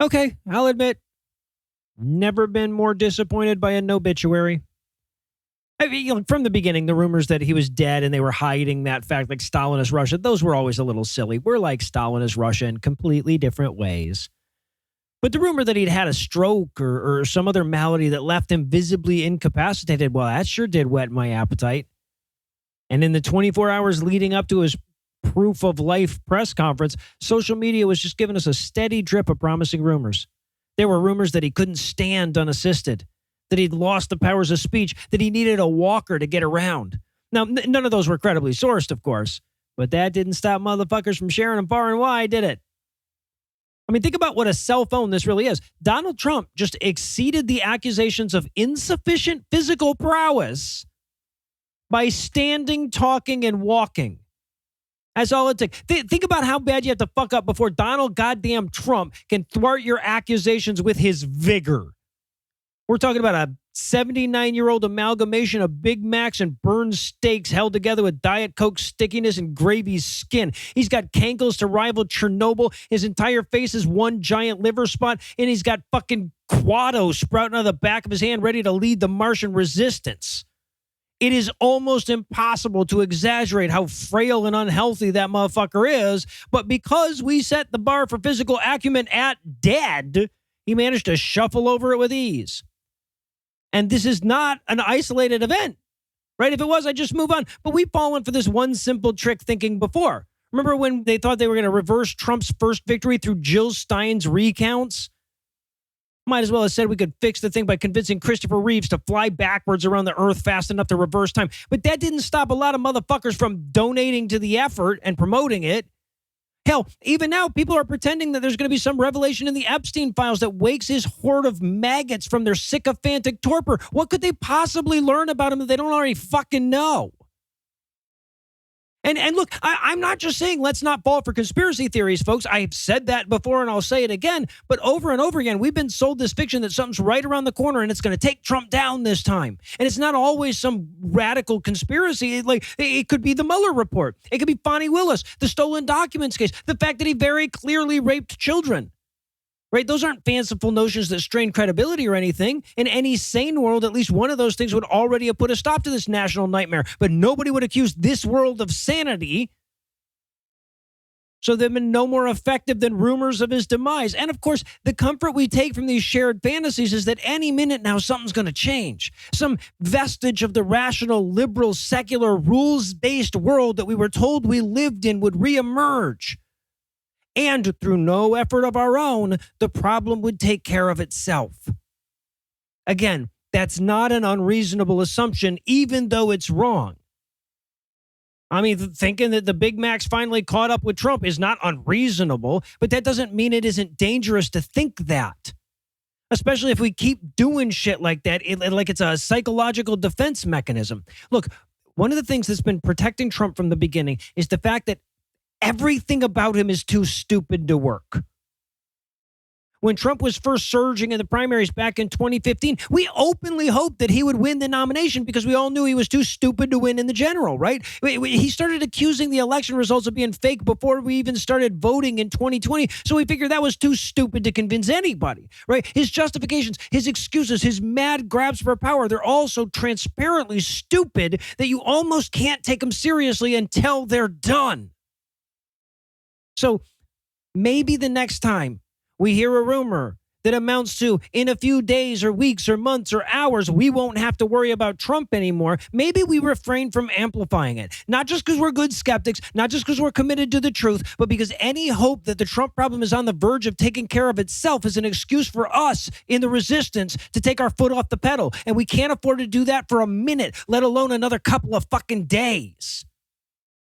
Okay, I'll admit, never been more disappointed by an obituary. I mean, from the beginning, the rumors that he was dead and they were hiding that fact, like Stalinist Russia, those were always a little silly. We're like Stalinist Russia in completely different ways. But the rumor that he'd had a stroke or some other malady that left him visibly incapacitated, well, that sure did whet my appetite. And in the 24 hours leading up to his proof of life press conference, social media was just giving us a steady drip of promising rumors. There were rumors that he couldn't stand unassisted, that he'd lost the powers of speech, that he needed a walker to get around. Now, none of those were credibly sourced, of course, but that didn't stop motherfuckers from sharing them far and wide, did it? I mean, think about what a cell phone this really is. Donald Trump just exceeded the accusations of insufficient physical prowess by standing, talking, and walking. That's all it took. Think about how bad you have to fuck up before Donald goddamn Trump can thwart your accusations with his vigor. We're talking about a 79-year-old amalgamation of Big Macs and burned steaks held together with Diet Coke stickiness and gravy skin. He's got cankles to rival Chernobyl. His entire face is one giant liver spot, and he's got fucking Quado sprouting out of the back of his hand ready to lead the Martian resistance. It is almost impossible to exaggerate how frail and unhealthy that motherfucker is, but because we set the bar for physical acumen at dead, he managed to shuffle over it with ease. And this is not an isolated event, right? If it was, I'd just move on. But we've fallen for this one simple trick thinking before. Remember when they thought they were going to reverse Trump's first victory through Jill Stein's recounts? Might as well have said we could fix the thing by convincing Christopher Reeves to fly backwards around the earth fast enough to reverse time. But that didn't stop a lot of motherfuckers from donating to the effort and promoting it. Hell, even now, people are pretending that there's going to be some revelation in the Epstein files that wakes his horde of maggots from their sycophantic torpor. What could they possibly learn about him that they don't already fucking know? And look, I'm not just saying let's not fall for conspiracy theories, folks. I've said that before and I'll say it again. But over and over again, we've been sold this fiction that something's right around the corner and it's going to take Trump down this time. And it's not always some radical conspiracy. It could be the Mueller report. It could be Fonnie Willis, the stolen documents case, the fact that he very clearly raped children. Right? Those aren't fanciful notions that strain credibility or anything. In any sane world, at least one of those things would already have put a stop to this national nightmare. But nobody would accuse this world of sanity. So they've been no more effective than rumors of his demise. And of course, the comfort we take from these shared fantasies is that any minute now something's going to change. Some vestige of the rational, liberal, secular, rules-based world that we were told we lived in would reemerge. And through no effort of our own, the problem would take care of itself. Again, that's not an unreasonable assumption, even though it's wrong. I mean, thinking that the Big Macs finally caught up with Trump is not unreasonable, but that doesn't mean it isn't dangerous to think that. Especially if we keep doing shit like that, like it's a psychological defense mechanism. Look, one of the things that's been protecting Trump from the beginning is the fact that everything about him is too stupid to work. When Trump was first surging in the primaries back in 2015, we openly hoped that he would win the nomination because we all knew he was too stupid to win in the general, right? He started accusing the election results of being fake before we even started voting in 2020. So we figured that was too stupid to convince anybody, right? His justifications, his excuses, his mad grabs for power, they're all so transparently stupid that you almost can't take them seriously until they're done. So maybe the next time we hear a rumor that amounts to in a few days or weeks or months or hours, we won't have to worry about Trump anymore. Maybe we refrain from amplifying it, not just because we're good skeptics, not just because we're committed to the truth, but because any hope that the Trump problem is on the verge of taking care of itself is an excuse for us in the resistance to take our foot off the pedal. And we can't afford to do that for a minute, let alone another couple of fucking days.